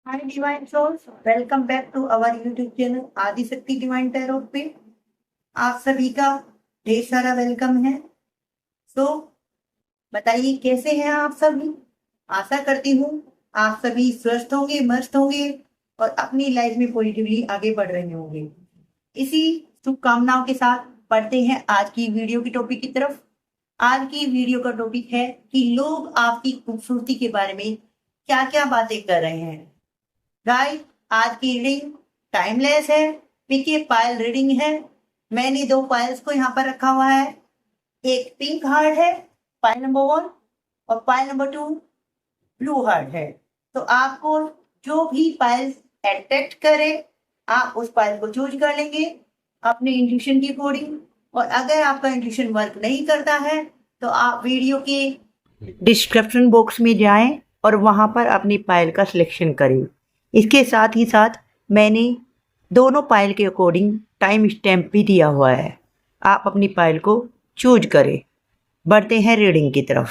Hi divine souls, welcome back to our YouTube channel Adishakti divine tarot पे आप सभी का ढेर सारा वेलकम है। सो बताइए कैसे हैं आप सभी। आशा करती हूँ आप सभी स्वस्थ होंगे, मस्त होंगे और अपनी लाइफ में पॉजिटिवली आगे बढ़ रहे होंगे। इसी शुभकामनाओं के साथ बढ़ते हैं आज की वीडियो की टॉपिक की तरफ। आज की वीडियो का टॉपिक है कि लोग आपकी खूबसूरती के बारे में क्या क्या बातें कर रहे हैं। गाइस, आज की रीडिंग टाइमलेस है, पिके पायल रीडिंग है। मैंने दो पायल्स को यहाँ पर रखा हुआ है। एक पिंक हार्ट है, पायल नंबर 1, और पायल नंबर 2 ब्लू हार्ट है। तो आपको जो भी पायल अट्रैक्ट करे आप उस पायल को चूज कर लेंगे अपने इंट्यूशन के अकॉर्डिंग। और अगर आपका इंट्यूशन वर्क नहीं करता है तो आप वीडियो के डिस्क्रिप्शन बॉक्स में जाएं और वहां पर अपनी पायल का सिलेक्शन करें। इसके साथ ही साथ मैंने दोनों पायल के अकॉर्डिंग टाइम स्टैम्प भी दिया हुआ है। आप अपनी पायल को चूज करें। बढ़ते हैं रीडिंग की तरफ।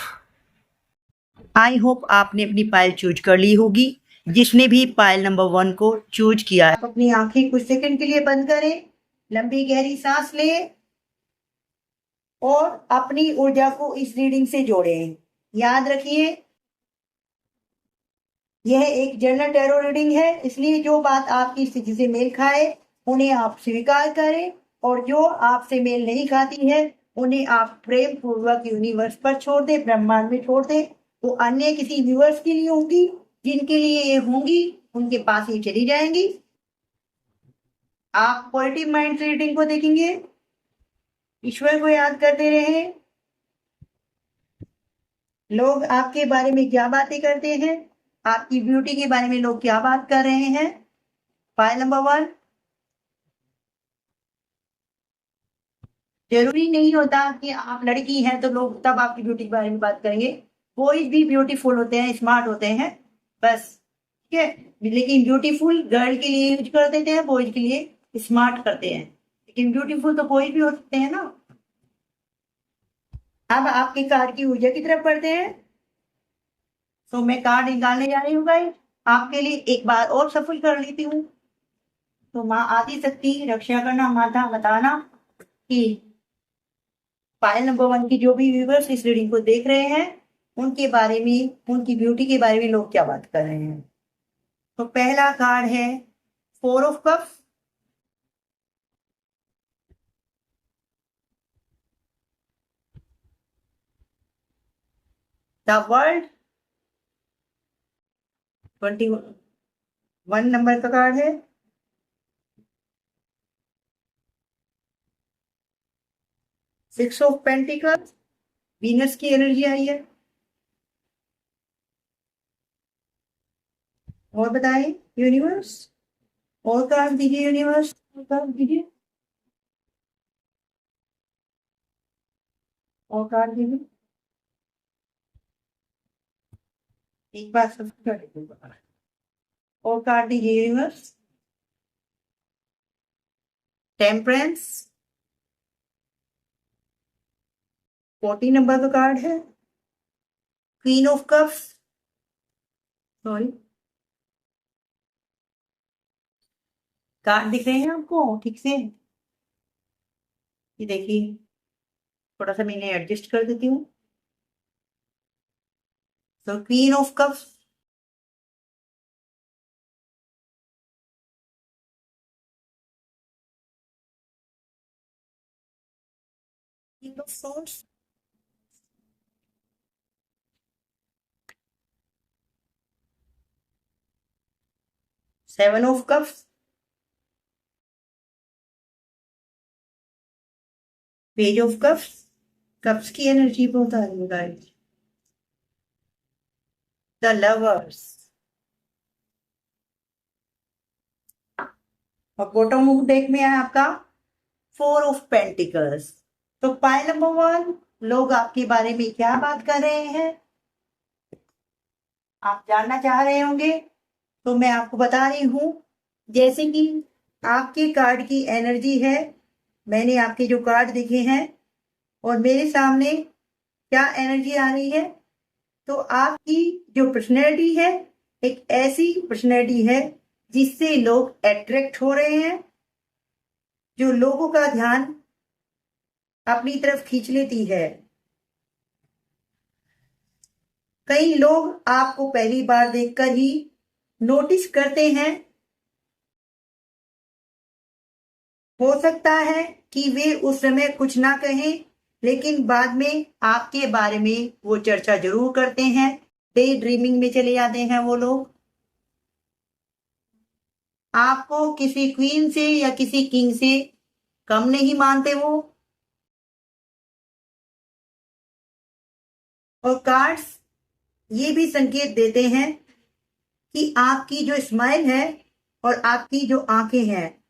आई होप आपने अपनी पायल चूज कर ली होगी। जिसने भी पायल नंबर 1 को चूज किया है, आप अपनी आंखें कुछ सेकंड के लिए बंद करें, लंबी गहरी सांस लें और अपनी ऊर्जा को इस रीडिंग से जोड़ें। याद रखिए, यह एक जनरल टैरो रीडिंग है, इसलिए जो बात आपकी स्थिति से मेल खाए उन्हें आप स्वीकार करें और जो आपसे मेल नहीं खाती है उन्हें आप प्रेम पूर्वक यूनिवर्स पर छोड़ दें, ब्रह्मांड में छोड़ दें। वो अन्य किसी व्यूअर्स के लिए होंगी, जिनके लिए ये होंगी उनके पास ही चली जाएंगी। आप पॉजिटिव माइंड रीडिंग को देखेंगे, ईश्वर को याद करते रहें। लोग आपके बारे में क्या बातें करते हैं, आपकी ब्यूटी के बारे में लोग क्या बात कर रहे हैं। पायल नंबर 1, जरूरी नहीं होता कि आप लड़की हैं तो लोग तब आपकी ब्यूटी के बारे में बात करेंगे। बॉयज भी ब्यूटीफुल होते हैं, स्मार्ट होते हैं, बस। ठीक है, लेकिन ब्यूटीफुल गर्ल के लिए यूज कर देते हैं, बॉयज के लिए स्मार्ट करते हैं। लेकिन ब्यूटीफुल तो बॉयज भी हो सकते हैं ना। अब आपके कार्ड की ऊर्जा की तरफ बढ़ते हैं। तो मैं कार्ड निकालने जा रही हूँ गाइस, आपके लिए एक बार और सफल कर लेती हूँ। तो माँ आदि शक्ति रक्षा करना, माता बताना कि पायल नंबर 1 की जो भी व्यूवर्स इस रीडिंग को देख रहे हैं उनके बारे में, उनकी ब्यूटी के बारे में लोग क्या बात कर रहे हैं। तो पहला कार्ड है 4 of cups, the world, 21 number का कार्ड है। सिक्स ऑफ पेंटिकल्स, वीनस की एनर्जी आई है। और बताएं यूनिवर्स, और कार्ड दीजिए यूनिवर्स, और कार्ड दीजिए, और कार्ड दीजिए। एक बार सब कर दीजिए, और कार्ड दीजिए यूनिवर्स। टेम्परेंस, 14 नंबर का कार्ड है। Queen of cups, sorry, card दिख रहे हैं आपको ठीक से? ये देखिए, थोड़ा सा मैं इन्हें एडजस्ट कर देती हूँ। तो queen of cups, king of source, seven of cups, page of cups. Cups की एनर्जी बहुत आ रही है गाइस। द लवर्स, और बॉटम ऑफ डेक में है आपका 4 ऑफ पेंटिकल्स। तो पाइल नंबर 1, लोग आपके बारे में क्या बात कर रहे हैं आप जानना चाह रहे होंगे, तो मैं आपको बता रही हूँ। जैसे कि आपके कार्ड की एनर्जी है, मैंने आपके जो कार्ड देखे हैं और मेरे सामने क्या एनर्जी आ रही है, तो आपकी जो पर्सनैलिटी है एक ऐसी पर्सनैलिटी है जिससे लोग अट्रैक्ट हो रहे हैं, जो लोगों का ध्यान अपनी तरफ खींच लेती है। कई लोग आपको पहली बार देखकर ही नोटिस करते हैं। हो सकता है कि वे उस समय कुछ ना कहें, लेकिन बाद में आपके बारे में वो चर्चा जरूर करते हैं। डे ड्रीमिंग में चले जाते हैं वो लोग। आपको किसी क्वीन से या किसी किंग से कम नहीं मानते वो। और कार्ड्स ये भी संकेत देते हैं कि आपकी जो स्माइल है और आपकी जो आंखें हैं,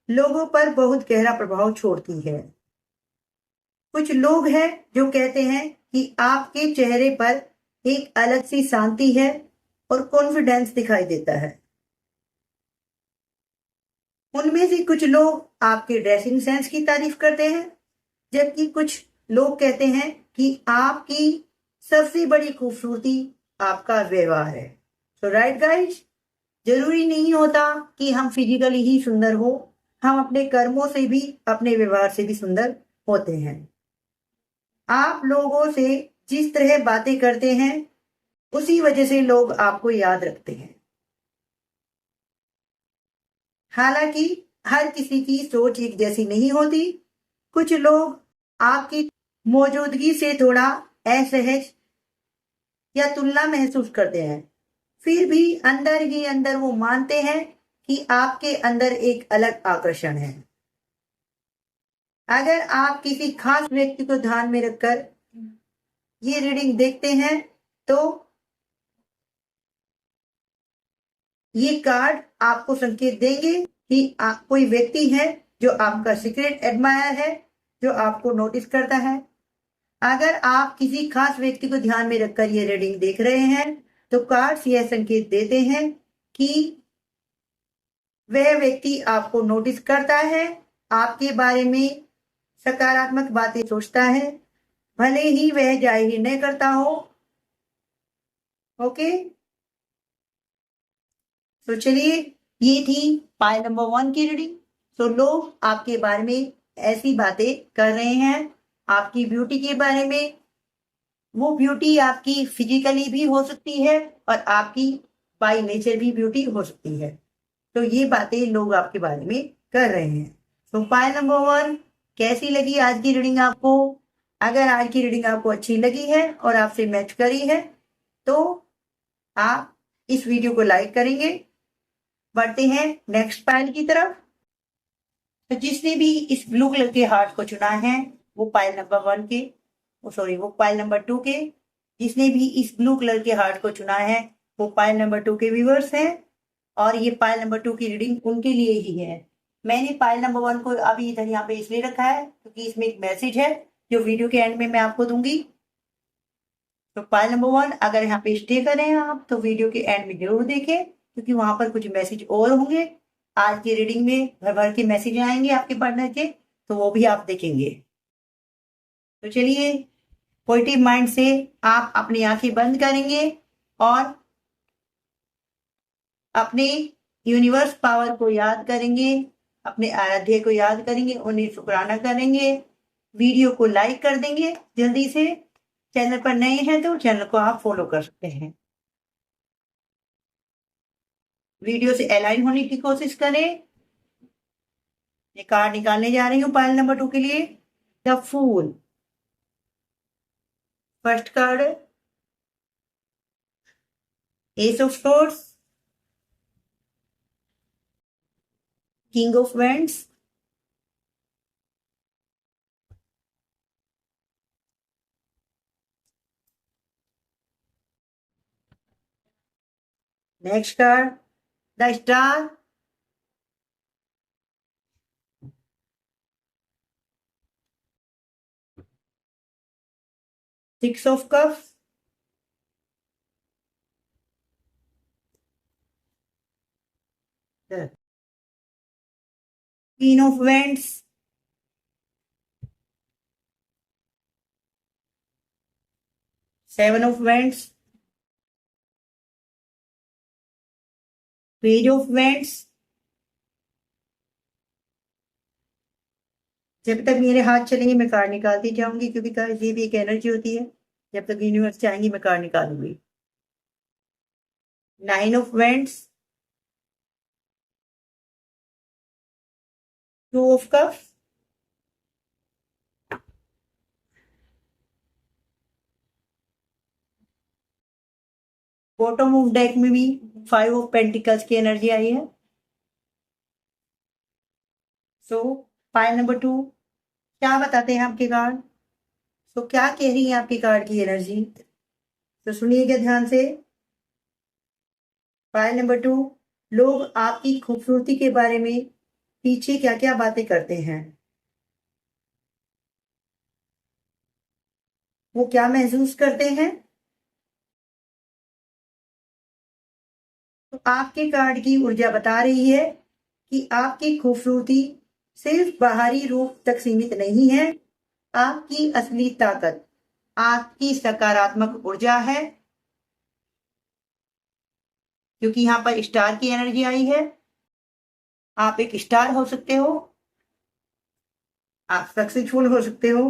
लोगों पर बहुत गहरा प्रभाव छोड़ती है। कुछ लोग हैं जो कहते हैं कि आपके चेहरे पर एक अलग सी शांति है और कॉन्फिडेंस दिखाई देता है। उनमें से कुछ लोग आपके ड्रेसिंग सेंस की तारीफ करते हैं, जबकि कुछ लोग कहते हैं कि आपकी सबसे बड़ी खूबसूरती आपका व्यवहार है। तो राइट गाइज, जरूरी नहीं होता कि हम फिजिकली ही सुंदर हो, हम अपने कर्मों से भी, अपने व्यवहार से भी सुंदर होते हैं। आप लोगों से जिस तरह बातें करते हैं, उसी वजह से लोग आपको याद रखते हैं। हालांकि हर किसी की सोच एक जैसी नहीं होती। कुछ लोग आपकी मौजूदगी से थोड़ा असहज या तुलना महसूस करते हैं, फिर भी अंदर ही अंदर वो मानते हैं कि आपके अंदर एक अलग आकर्षण है। अगर आप किसी खास व्यक्ति को ध्यान में रखकर ये रीडिंग देखते हैं, तो ये कार्ड आपको संकेत देंगे कि कोई व्यक्ति है जो आपका सीक्रेट एडमायर है, जो आपको नोटिस करता है। अगर आप किसी खास व्यक्ति को ध्यान में रखकर ये रीडिंग देख रहे हैं, तो कार्ड्स यह संकेत देते हैं कि वह व्यक्ति आपको नोटिस करता है, आपके बारे में सकारात्मक बातें सोचता है, भले ही वह जाहिर नहीं करता हो। ओके, तो चलिए, ये थी पाइल नंबर 1 की रीडिंग। तो लोग आपके बारे में ऐसी बातें कर रहे हैं, आपकी ब्यूटी के बारे में। वो ब्यूटी आपकी फिजिकली भी हो सकती है और आपकी बाय नेचर भी ब्यूटी हो सकती है। तो ये बातें लोग आपके बारे में कर रहे हैं। तो पाइल नंबर 1, कैसी लगी आज की रीडिंग आपको? अगर आज की रीडिंग आपको अच्छी लगी है और आपसे मैच करी है, तो आप इस वीडियो को लाइक करेंगे। बढ़ते हैं नेक्स्ट पाइल की तरफ। तो जिसने भी इस ब्लू कलर के हार्ट को चुना है, वो पाइल नंबर 1 के, वो पाइल नंबर 2 के, जिसने भी इस ब्लू कलर के हार्ट को चुना है, वो पाइल नंबर 2 के व्यूअर्स हैं। और ये पाइल नंबर 2 की रीडिंग उनके लिए ही है। मैंने पाइल नंबर 1 को अभी इधर यहाँ पे इसलिए रखा है क्योंकि इसमें एक मैसेज है जो वीडियो के एंड में मैं आपको दूंगी। तो पाइल नंबर 1 अगर यहाँ पे स्टे करें आप, तो वीडियो के एंड में जरूर देखें, क्योंकि वहां पर कुछ मैसेज और होंगे। आज की रीडिंग में भर भर के मैसेज आएंगे आपके पार्टनर के, तो वो भी आप देखेंगे। तो चलिए, पॉजिटिव माइंड से आप अपनी आंखें बंद करेंगे और अपने यूनिवर्स पावर को याद करेंगे, अपने आराध्य को याद करेंगे, उन्हें शुक्राना करेंगे, वीडियो को लाइक कर देंगे जल्दी से। चैनल पर नए हैं तो चैनल को आप फॉलो कर सकते हैं। वीडियो से अलाइन होने की कोशिश करें। ये कार्ड निकालने जा रही हूँ पाइल नंबर 2 के लिए। The fool, first card ace of swords, king of wands, next card the star, six of cups, queen of wands, seven of wands, page of wands. जब तक मेरे हाथ चलेंगे मैं कार्ड निकालती जाऊंगी, क्योंकि कार्ड ये भी एक एनर्जी होती है। जब तक यूनिवर्स चाहेंगी मैं कार्ड निकालूंगी। Nine of wands, two of cups, bottom of deck में भी फाइव ऑफ पेंटिकल्स की एनर्जी आई है। सो पाइल नंबर 2 क्या बताते हैं आपके कार्ड? सो क्या कह रही है आपके कार्ड की एनर्जी? तो सुनिएगा ध्यान से। पाइल नंबर 2, लोग आपकी खूबसूरती के बारे में पीछे क्या क्या बातें करते हैं, वो क्या महसूस करते हैं? तो आपके कार्ड की ऊर्जा बता रही है कि आपकी खूबसूरती सिर्फ बाहरी रूप तक सीमित नहीं है। आपकी असली ताकत आपकी सकारात्मक ऊर्जा है, क्योंकि यहाँ पर स्टार की एनर्जी आई है। आप एक स्टार हो सकते हो, आप सक्सेसफुल हो सकते हो।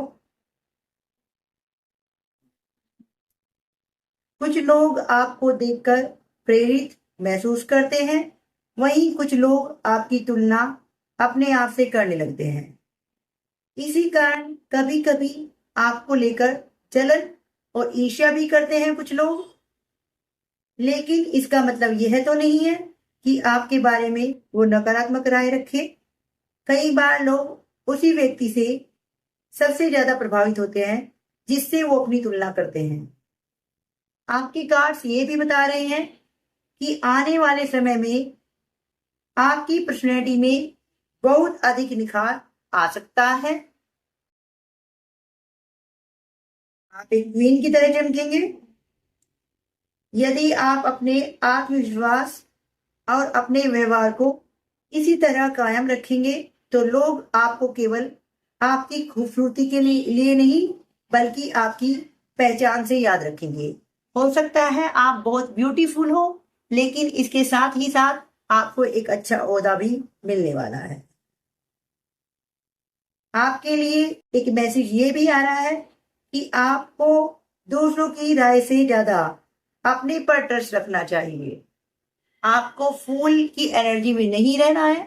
कुछ लोग आपको देखकर प्रेरित महसूस करते हैं, वहीं कुछ लोग आपकी तुलना अपने आप से करने लगते हैं। इसी कारण कभी कभी आपको लेकर जलन और ईर्ष्या भी करते हैं कुछ लोग। लेकिन इसका मतलब यह तो नहीं है कि आपके बारे में वो नकारात्मक राय रखे। कई बार लोग उसी व्यक्ति से सबसे ज्यादा प्रभावित होते हैं जिससे वो अपनी तुलना करते हैं। आपके कार्ड्स ये भी बता रहे हैं कि आने वाले समय में आपकी पर्सनैलिटी में बहुत अधिक निखार आ सकता है। आप एक क्वीन की तरह चमकेंगे। यदि आप अपने आत्मविश्वास और अपने व्यवहार को इसी तरह कायम रखेंगे तो लोग आपको केवल आपकी खूबसूरती के लिए नहीं बल्कि आपकी पहचान से याद रखेंगे। हो सकता है आप बहुत ब्यूटीफुल हो, लेकिन इसके साथ ही साथ आपको एक अच्छा ओहदा भी मिलने वाला है। आपके लिए एक मैसेज ये भी आ रहा है कि आपको दूसरों की राय से ज्यादा अपने पर ट्रस्ट रखना चाहिए। आपको फूल की एनर्जी में नहीं रहना है,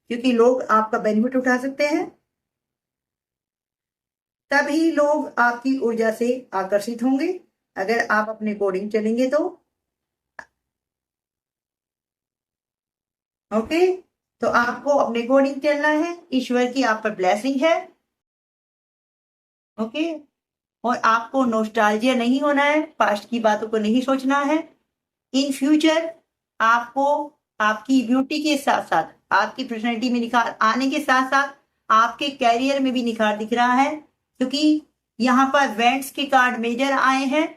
क्योंकि लोग आपका बेनिफिट उठा सकते हैं। तभी लोग आपकी ऊर्जा से आकर्षित होंगे अगर आप अपने अकॉर्डिंग चलेंगे तो। ओके, तो आपको अपने अकॉर्डिंग चलना है। ईश्वर की आप पर ब्लेसिंग है। ओके, और आपको नॉस्टैल्जिया नहीं होना है, पास्ट की बातों को नहीं सोचना है। इन फ्यूचर आपको आपकी ब्यूटी के साथ साथ आपकी पर्सनैलिटी में निखार आने के साथ साथ आपके कैरियर में भी निखार दिख रहा है, क्योंकि यहाँ पर वेंट्स के कार्ड मेजर आए हैं।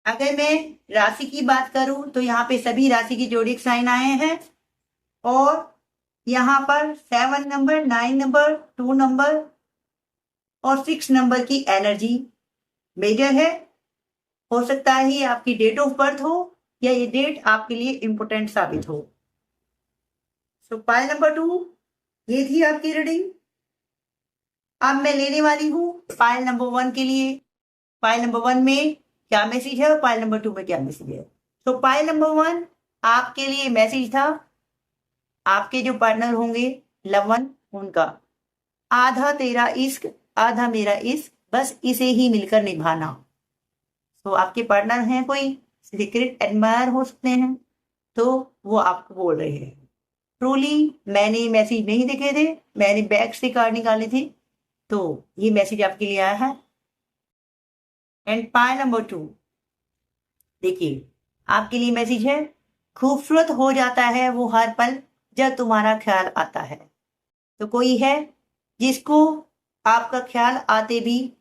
अगर मैं राशि की बात करूं तो यहाँ पे सभी राशि की जोडिक साइन आए हैं, और यहाँ पर 7 नंबर, 9 नंबर, 2 नंबर और 6 नंबर की एनर्जी मेजर है। हो सकता है ये आपकी डेट ऑफ बर्थ हो या ये डेट आपके लिए इंपोर्टेंट साबित हो। सो पाइल नंबर 2 ये थी आपकी रीडिंग। अब मैं लेने वाली हूँ पाइल नंबर 1 के लिए। पाइल नंबर 1 में क्या मैसेज है और पाइल नंबर 2 में क्या मैसेज है। तो पाइल नंबर 1 आपके लिए मैसेज था, आपके जो पार्टनर होंगे लव वन, उनका आधा तेरा इश्क आधा मेरा इश्क, बस इसे ही मिलकर निभाना। तो आपके पार्टनर हैं, कोई सीक्रेट एडमायर हो सकते हैं, तो वो आपको बोल रहे हैं। ट्रूली मैंने मैसेज नहीं देखे थे, मैंने बैग से कार्ड निकाले थे, तो ये मैसेज आपके लिए आया है। एंड पाइल नंबर 2 देखिए, आपके लिए मैसेज है, खूबसूरत हो जाता है वो हर पल जब तुम्हारा ख्याल आता है। तो कोई है जिसको आपका ख्याल आते भी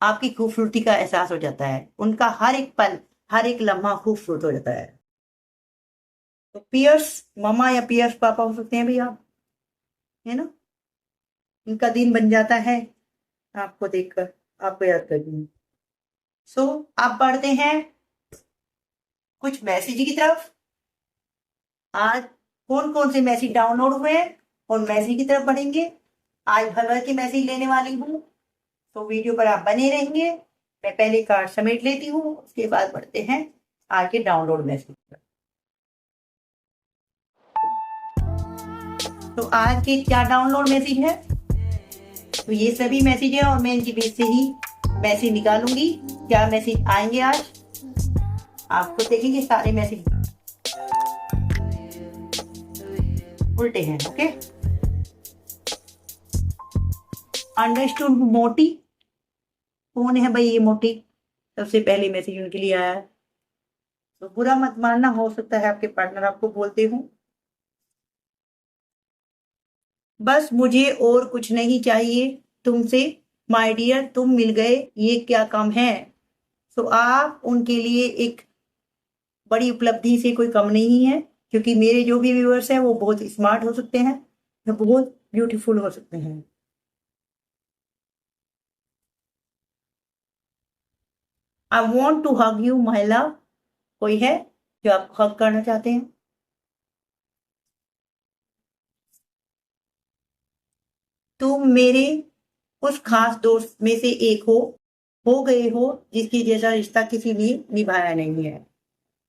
आपकी खूबसूरती का एहसास हो जाता है, उनका हर एक पल हर एक लम्हा खूबसूरत हो जाता है। तो पियर्स मामा या पियर्स पापा हो सकते हैं भैया, है ना। इनका दिन बन जाता है आपको देखकर, आपको याद करके। सो आप पढ़ते हैं कुछ मैसेज की तरफ। आज कौन कौन से मैसेज डाउनलोड हुए हैं और मैसेज की तरफ बढ़ेंगे। आज हर वर्ग के मैसेज लेने वाली हूँ, तो वीडियो पर आप बने रहेंगे। मैं पहले कार्ड समेट लेती हूँ, उसके बाद बढ़ते हैं आज के डाउनलोड मैसेज पर। तो आज के क्या डाउनलोड मैसेज है, तो ये सभी मैसेज है और मैं इनके बीच से ही मैसेज निकालूंगी। क्या मैसेज आएंगे आज आपको देखेंगे। सारे मैसेज उल्टे हैं। Okay, understood. मोटी कौन है भाई? ये मोटी सबसे पहले मैसेज उनके लिए आया है। तो बुरा मत मानना, हो सकता है आपके पार्टनर आपको बोलते हो बस मुझे और कुछ नहीं चाहिए तुमसे, माय डियर तुम मिल गए, ये क्या कम है। तो आप उनके लिए एक बड़ी उपलब्धि से कोई कम नहीं है, क्योंकि मेरे जो भी व्यूअर्स हैं वो बहुत स्मार्ट हो सकते हैं, वो बहुत ब्यूटीफुल हो सकते हैं। I want to hug you my love. कोई है जो आपको हग करना चाहते हैं। तुम मेरे उस खास दोस्त में से एक हो गए हो जिसके जैसा रिश्ता किसी ने निभाया नहीं है।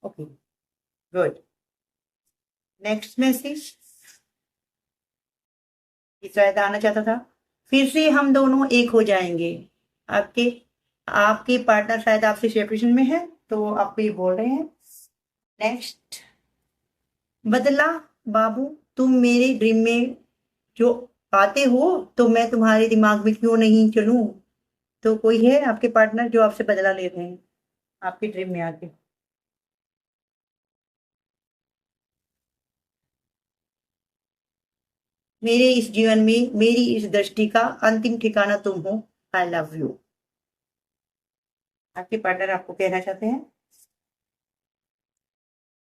Okay, good. नेक्स्ट मैसेज, शायद आना चाहता था। फिर से हम दोनों एक हो जाएंगे। आपके आपके पार्टनर शायद आपसे सेपरेशन में है, तो आपको ये बोल रहे हैं। नेक्स्ट, बदला बाबू तुम मेरे ड्रीम में जो आते हो तो मैं तुम्हारे दिमाग में क्यों नहीं चलूं। तो कोई है आपके पार्टनर जो आपसे बदला ले रहे हैं आपके ड्रीम में आके। मेरे इस जीवन में मेरी इस दृष्टि का अंतिम ठिकाना तुम हो। I love you. आपके पार्टनर आपको कहना चाहते हैं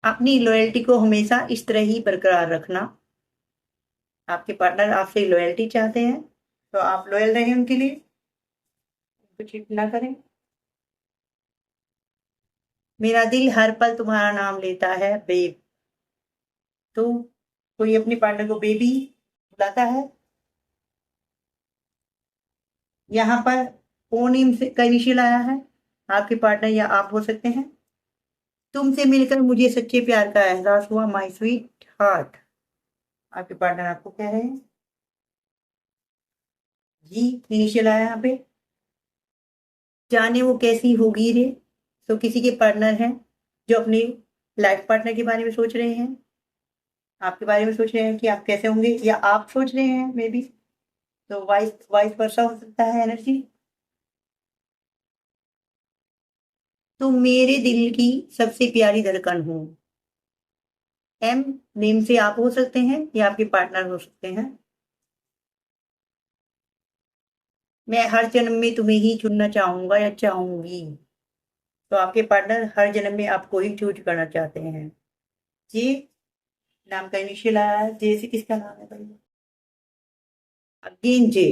अपनी लॉयल्टी को हमेशा इस तरह ही बरकरार रखना। आपके पार्टनर आपसे लॉयल्टी चाहते हैं, तो आप लॉयल रहें उनके लिए, कुछ चीट ना करें। मेरा दिल हर पल तुम्हारा नाम लेता है बेब। तो कोई अपने पार्टनर को बेबी बुलाता है। यहाँ पर फोन से का इनिशियल आया है, आपके पार्टनर या आप हो सकते हैं। तुमसे मिलकर मुझे सच्चे प्यार का एहसास हुआ माय स्वीट हार्ट। आपके पार्टनर आपको कह रहे हैं जी, इनिशियल आया यहाँ पे। जाने वो कैसी होगी रे। तो किसी के पार्टनर हैं जो अपने लाइफ पार्टनर के बारे में सोच रहे हैं, आपके बारे में सोच रहे हैं कि आप कैसे होंगे, या आप सोच रहे हैं मे बी। तो वाइस वाइस वर्षा हो सकता है एनर्जी। तो मेरे दिल की सबसे प्यारी धड़कन हो। एम नेम से आप हो सकते हैं या आपके पार्टनर हो सकते हैं। मैं हर जन्म में तुम्हें ही चुनना चाहूंगा या चाहूंगी। तो आपके पार्टनर हर जन्म में आपको ही चूज करना चाहते हैं। जी, नाम का इनिशियल आया है। जे से किसका नाम है भाई? अगेन जे।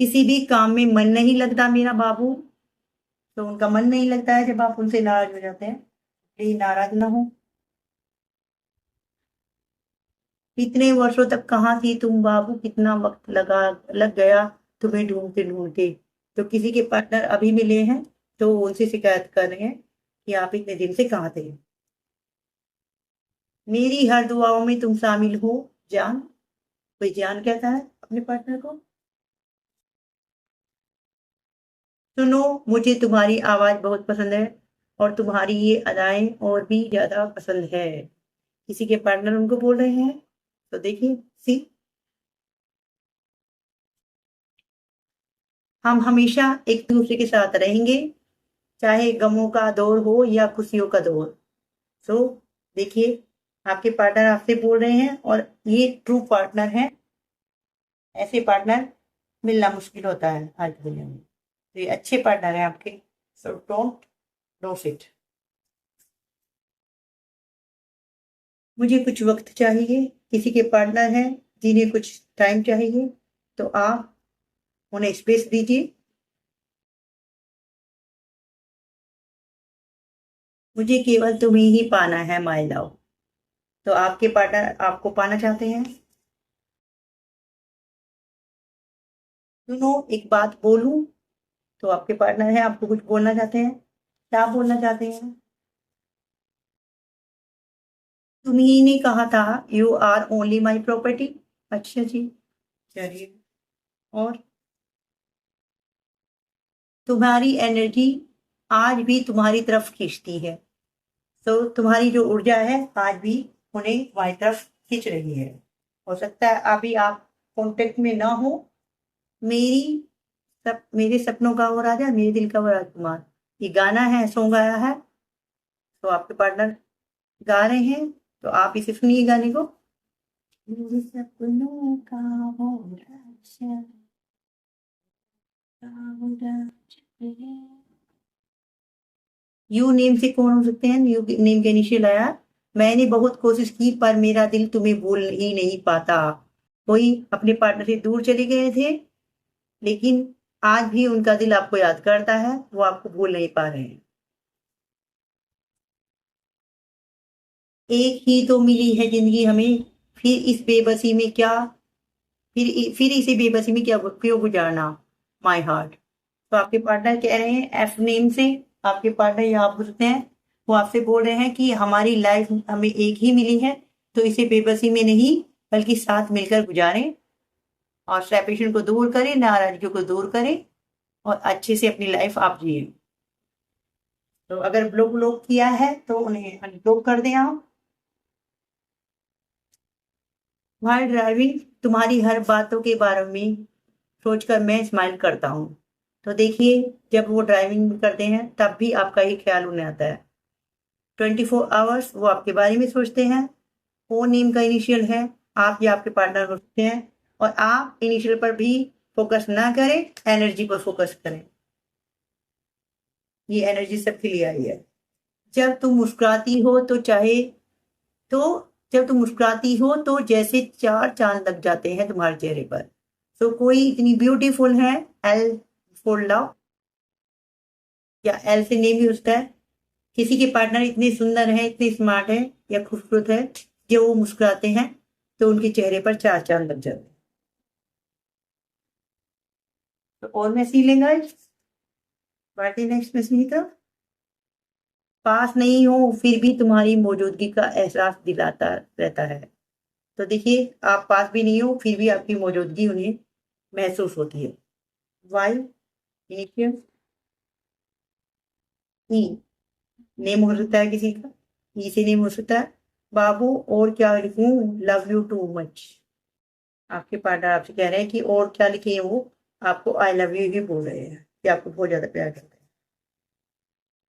किसी भी काम में मन नहीं लगता मेरा बाबू। तो उनका मन नहीं लगता है जब आप उनसे नाराज हो जाते हैं, प्लीज नाराज ना हो। इतने वर्षों तक कहाँ थी तुम बाबू, कितना वक्त लग गया तुम्हें ढूंढते ढूंढते। तो किसी के पार्टनर अभी मिले हैं, तो उनसे शिकायत कर रहे हैं कि आप इतने दिन से कहाँ थे। मेरी हर दुआओं में तुम शामिल हो जान। कोई जान कहता है अपने पार्टनर को। सुनो, मुझे तुम्हारी आवाज बहुत पसंद है और तुम्हारी ये अदाएं और भी ज्यादा पसंद है। किसी के पार्टनर उनको बोल रहे हैं। तो देखिए, सी, हम हमेशा एक दूसरे के साथ रहेंगे, चाहे गमों का दौर हो या खुशियों का दौर। तो देखिए, आपके पार्टनर आपसे बोल रहे हैं और ये ट्रू पार्टनर है। ऐसे पार्टनर मिलना मुश्किल होता है आज की दुनिया में। तो ये अच्छे पार्टनर है आपके। So don't loss it. मुझे कुछ वक्त चाहिए। किसी के पार्टनर हैं जिन्हें कुछ टाइम चाहिए, तो आप उन्हें स्पेस दीजिए। मुझे केवल तुम्हें ही पाना है माय लव। तो आपके पार्टनर आपको पाना चाहते हैं। सुनो, एक बात बोलूं? तो आपके पार्टनर है, आपको कुछ बोलना चाहते हैं। क्या बोलना चाहते हैं? तुम्ही ने कहा था you are only my property. अच्छा जी, चलिए। और तुम्हारी एनर्जी आज भी तुम्हारी तरफ खींचती है। तो तुम्हारी जो ऊर्जा है आज भी उन्हें तुम्हारी तरफ खींच रही है। हो सकता है अभी आप कांटेक्ट में ना हो। मेरी मेरे सपनों का वो राजा, मेरे दिल का वो राजकुमार, ये गाना है, सॉन्ग आया है। तो आपके पार्टनर गा रहे हैं, तो आप इसे सुनिए गाने को। मेरे सपनों का वो राजा, का वो राजा। यू नेम से कौन हो सकते हैं? यू नेम के इनिशियल आया। मैंने बहुत कोशिश की पर मेरा दिल तुम्हें भूल ही नहीं पाता। कोई अपने पार्टनर से दूर चले गए थे, लेकिन आज भी उनका दिल आपको याद करता है, वो आपको भूल नहीं पा रहे हैं। एक ही तो मिली है जिंदगी हमें, फिर इस बेबसी में क्या, फिर इसे बेबसी में क्या क्यों गुजारना, माय हार्ट। तो आपके पार्टनर कह रहे हैं एफ नेम से, आपके पार्टनर ये आप पूछते हैं, वो आपसे बोल रहे हैं कि हमारी लाइफ हमें एक ही मिली है, तो इसे बेबसी में नहीं बल्कि साथ मिलकर गुजारें, और सेपरेशन को दूर करें, नाराजगी को दूर करें, और अच्छे से अपनी लाइफ आप जिए। तो अगर ब्लॉक ब्लॉक किया है तो उन्हें अनब्लॉक कर दें आप। व्हाइल ड्राइविंग, तुम्हारी हर बातों के बारे में सोचकर मैं स्माइल करता हूँ। तो देखिए, जब वो ड्राइविंग करते हैं तब भी आपका ही ख्याल उन्हें आता है। 24 आवर्स वो आपके बारे में सोचते हैं। ओ नेम का इनिशियल है, आप या आपके पार्टनर हो सकते हैं। और आप इनिशियल पर भी फोकस ना करें, एनर्जी पर फोकस करें। ये एनर्जी सबके लिए आई है। जब तुम मुस्कुराती हो तो चाहे तो जब तुम मुस्कुराती हो तो जैसे चार चांद लग जाते हैं तुम्हारे चेहरे पर। तो कोई इतनी ब्यूटीफुल है, एल फॉर लव, या एल से नेम भी होता है। किसी के पार्टनर इतने सुंदर हैं, इतने स्मार्ट है या खूबसूरत है, जो वो मुस्कुराते हैं तो उनके चेहरे पर चार चांद लग जाते हैं। तो और मैं सी लेंगे, बढ़ते नेक्स्ट में सी था। पास नहीं हो फिर भी तुम्हारी मौजूदगी का एहसास दिलाता रहता है। तो देखिए, आप पास भी नहीं हो फिर भी आपकी मौजूदगी उन्हें महसूस होती है। वाई इनिशियल ई नेम हो सकता है किसी का, ई से नेम हो सकता है। बाबू और क्या लिखूं, लव यू टू मच। आपके पार्टनर आपसे कह रहे हैं कि और क्या लिखे हैं वो, आपको आई लव यू ही बोल रहे हैं कि आपको बहुत ज्यादा प्यार करते हैं।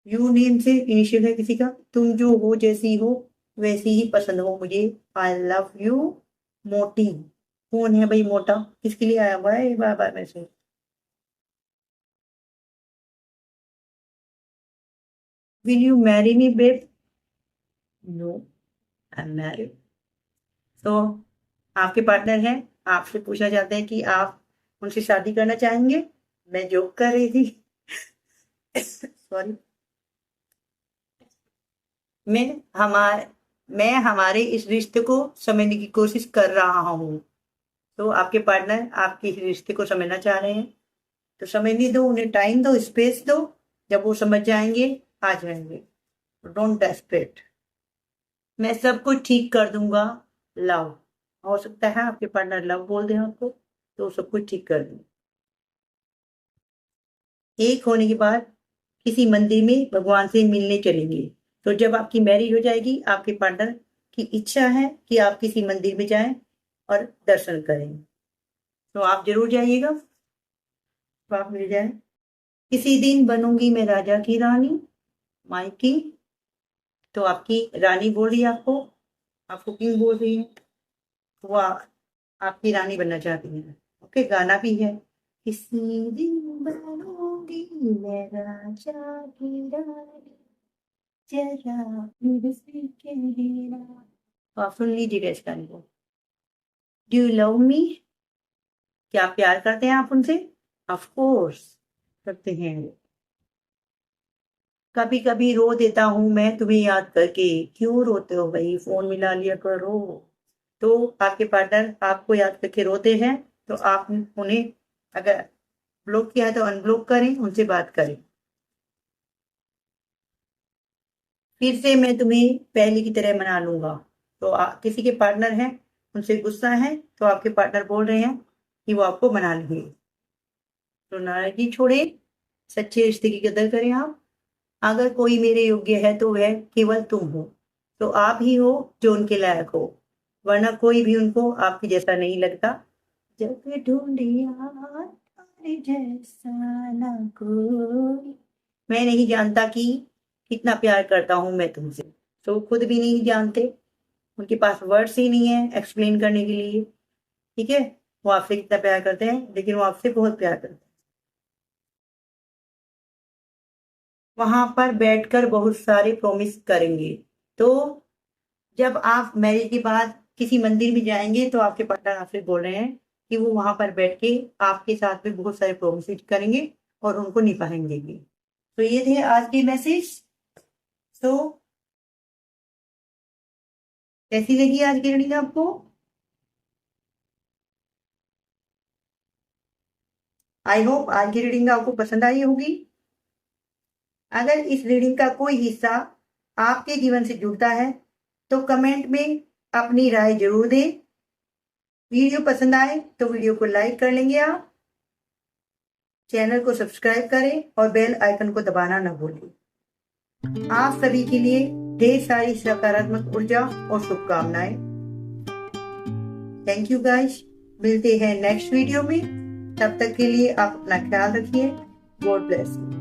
यू नेम से इनिशियल है किसी का। तुम जो हो जैसी हो वैसी ही पसंद हो मुझे, आई लव यू मोटी। कौन है भाई मोटा, किसके लिए आया हुआ है बार बार message? Will you marry me babe? No, I am married. तो आपके पार्टनर हैं, आपसे पूछना चाहते हैं कि आप उनसे शादी करना चाहेंगे। मैं जोक कर रही थी। सॉरी। मैं हमारे मैं हमारे इस रिश्ते को समझने की कोशिश कर रहा हूँ। तो आपके पार्टनर आपके इस रिश्ते को समझना चाह रहे हैं। तो समझने दो, उन्हें टाइम दो, स्पेस दो। जब वो समझ जाएंगे आ जाएंगे। Don't desperate. मैं सब कुछ ठीक कर दूंगा, लव। हो सकता है आपके पार्टनर लव बोल दें आपको, तो सब कुछ ठीक कर दूं। एक होने के बाद किसी मंदिर में भगवान से मिलने चलेंगे। तो जब आपकी मैरिज हो जाएगी, आपके पार्टनर की इच्छा है कि आप किसी मंदिर में जाएं और दर्शन करें। तो आप जरूर जाइएगा, तो आप मिल जाए। किसी दिन बनूंगी मैं राजा की रानी, मायकी। तो आपकी रानी बोल रही है आपको किंग बोल रही है। वो आपकी रानी बनना चाहती है। ओके, गाना भी है। किसी दिन बनूंगी मैं राजा की रानी, जरा मेरे से कहना। तो आप सुन लीजिएगा इस गाने को। Do you love me? क्या आप प्यार करते हैं आप उनसे? ऑफ कोर्स करते हैं। कभी कभी रो देता हूँ मैं तुम्हें याद करके। क्यों रोते हो भाई, फोन मिला लिया करो। तो आपके पार्टनर आपको याद करके रोते हैं तो आप उन्हें अगर ब्लॉक किया है तो अनब्लॉक करें, उनसे बात करें। फिर से मैं तुम्हें पहले की तरह मना लूंगा। तो किसी के पार्टनर हैं, उनसे गुस्सा है तो आपके पार्टनर बोल रहे हैं कि वो आपको मना लेंगे। तो नाराजगी छोड़े, सच्चे रिश्ते की कदर करें आप। अगर कोई मेरे योग्य है तो वह केवल तुम हो। तो आप ही हो जो उनके लायक हो, वरना कोई भी उनको आपके जैसा नहीं लगता। जब ढूंढिया तुम्हारे जैसा ना कोई। मैं नहीं जानता कि कितना प्यार करता हूं मैं तुमसे। तो खुद भी नहीं जानते, उनके पास वर्ड्स ही नहीं है एक्सप्लेन करने के लिए। ठीक है, वो आपसे कितना प्यार करते हैं, लेकिन वो आपसे बहुत प्यार करते हैं। वहां पर बैठकर बहुत सारे प्रॉमिस करेंगे। तो जब आप मैरिज के बाद किसी मंदिर में जाएंगे तो आपके पार्टनर आपसे बोल रहे हैं कि वो वहां पर बैठ के आपके साथ में बहुत सारे प्रोमिस करेंगे और उनको निभाएंगे भी। तो ये थे आज के मैसेज। तो कैसी लगी आज की रीडिंग आपको? आई होप आज की रीडिंग आपको पसंद आई होगी। अगर इस रीडिंग का कोई हिस्सा आपके जीवन से जुड़ता है तो कमेंट में अपनी राय जरूर दें। वीडियो पसंद आए तो वीडियो को लाइक कर लेंगे आप। चैनल को सब्सक्राइब करें और बेल आइकन को दबाना न भूलें। आप सभी के लिए ढेर सारी सकारात्मक ऊर्जा और शुभकामनाएं। थैंक यू गाइस, मिलते हैं नेक्स्ट वीडियो में। तब तक के लिए आप अपना ख्याल रखिए। God bless you.